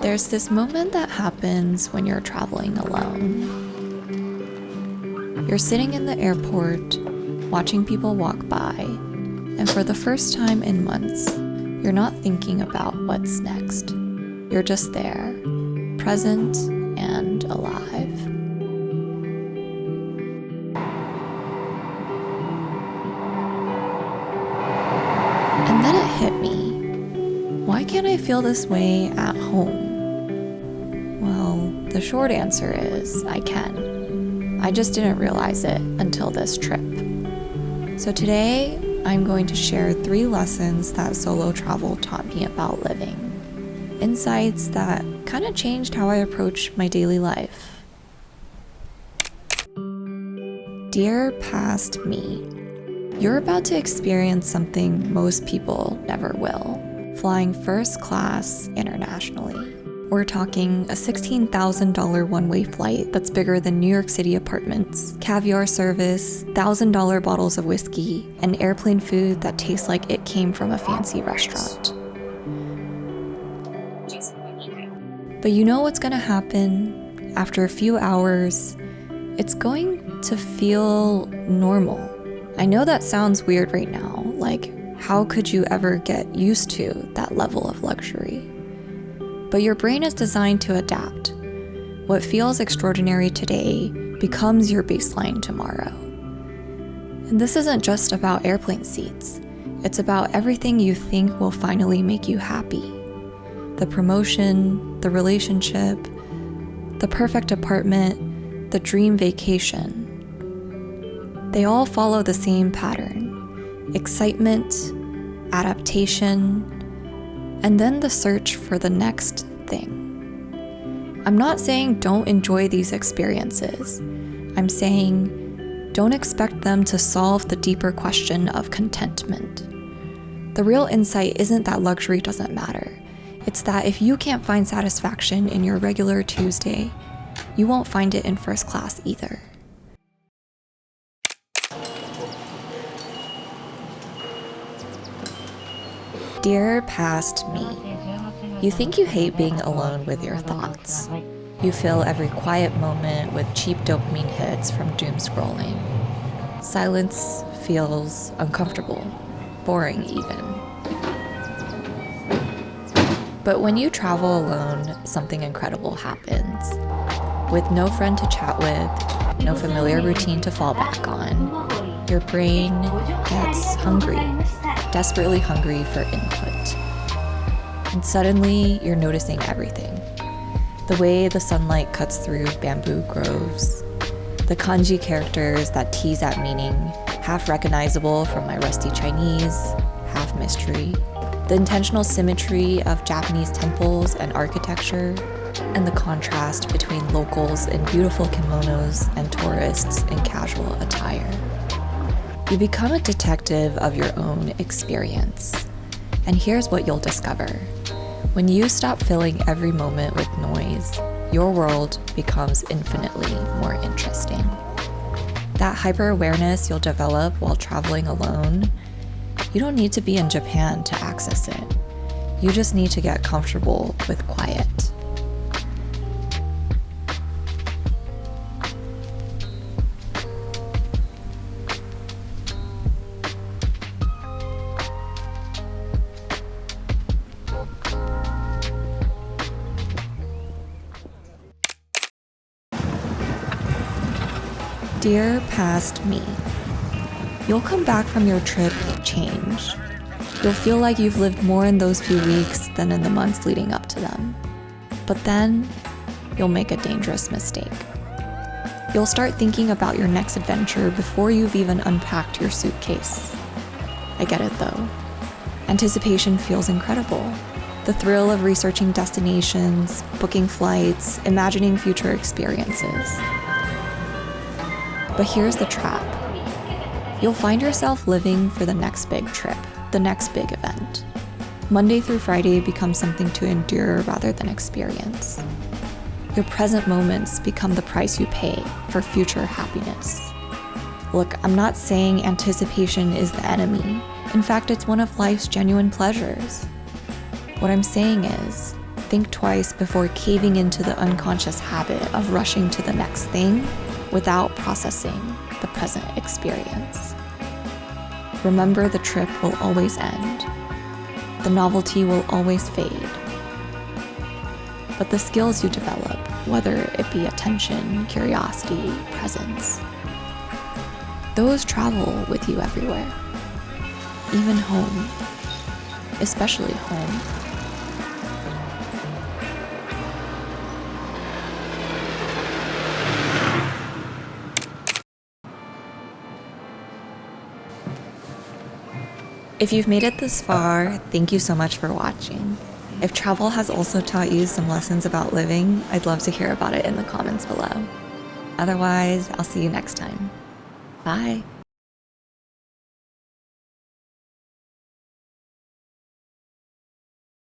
There's this moment that happens when you're traveling alone. You're sitting in the airport, watching people walk by, and for the first time in months, you're not thinking about what's next. You're just there, present and alive. And then it hit me. Why can't I feel this way at home? Well, the short answer is I can. I just didn't realize it until this trip. So today, I'm going to share 3 lessons that solo travel taught me about living. Insights that kind of changed how I approach my daily life. Dear past me, you're about to experience something most people never will. Flying first class internationally. We're talking a $16,000 one-way flight that's bigger than New York City apartments, caviar service, $1,000 bottles of whiskey, and airplane food that tastes like it came from a fancy restaurant. But you know what's gonna happen? After a few hours, it's going to feel normal. I know that sounds weird right now, like how could you ever get used to that level of luxury? But your brain is designed to adapt. What feels extraordinary today becomes your baseline tomorrow. And this isn't just about airplane seats. It's about everything you think will finally make you happy. The promotion, the relationship, the perfect apartment, the dream vacation. They all follow the same pattern: excitement, adaptation, and then the search for the next thing. I'm not saying don't enjoy these experiences. I'm saying don't expect them to solve the deeper question of contentment. The real insight isn't that luxury doesn't matter. It's that if you can't find satisfaction in your regular Tuesday, you won't find it in first class either. Dear past me, you think you hate being alone with your thoughts. You fill every quiet moment with cheap dopamine hits from doom scrolling. Silence feels uncomfortable, boring even. But when you travel alone, something incredible happens. With no friend to chat with, no familiar routine to fall back on, your brain gets hungry, desperately hungry for input. And suddenly, you're noticing everything. The way the sunlight cuts through bamboo groves, the kanji characters that tease at meaning, half recognizable from my rusty Chinese, half mystery, the intentional symmetry of Japanese temples and architecture, and the contrast between locals in beautiful kimonos and tourists in casual attire. You become a detective of your own experience. And here's what you'll discover. When you stop filling every moment with noise, your world becomes infinitely more interesting. That hyper-awareness you'll develop while traveling alone, you don't need to be in Japan to access it. You just need to get comfortable with quiet. Dear past me, you'll come back from your trip changed. You'll feel like you've lived more in those few weeks than in the months leading up to them. But then, you'll make a dangerous mistake. You'll start thinking about your next adventure before you've even unpacked your suitcase. I get it though. Anticipation feels incredible. The thrill of researching destinations, booking flights, imagining future experiences. But here's the trap. You'll find yourself living for the next big trip, the next big event. Monday through Friday becomes something to endure rather than experience. Your present moments become the price you pay for future happiness. Look, I'm not saying anticipation is the enemy. In fact, it's one of life's genuine pleasures. What I'm saying is, think twice before caving into the unconscious habit of rushing to the next thing without processing the present experience. Remember, the trip will always end. The novelty will always fade. But the skills you develop, whether it be attention, curiosity, presence, those travel with you everywhere. Even home, especially home. If you've made it this far, thank you so much for watching. If travel has also taught you some lessons about living, I'd love to hear about it in the comments below. Otherwise, I'll see you next time. Bye.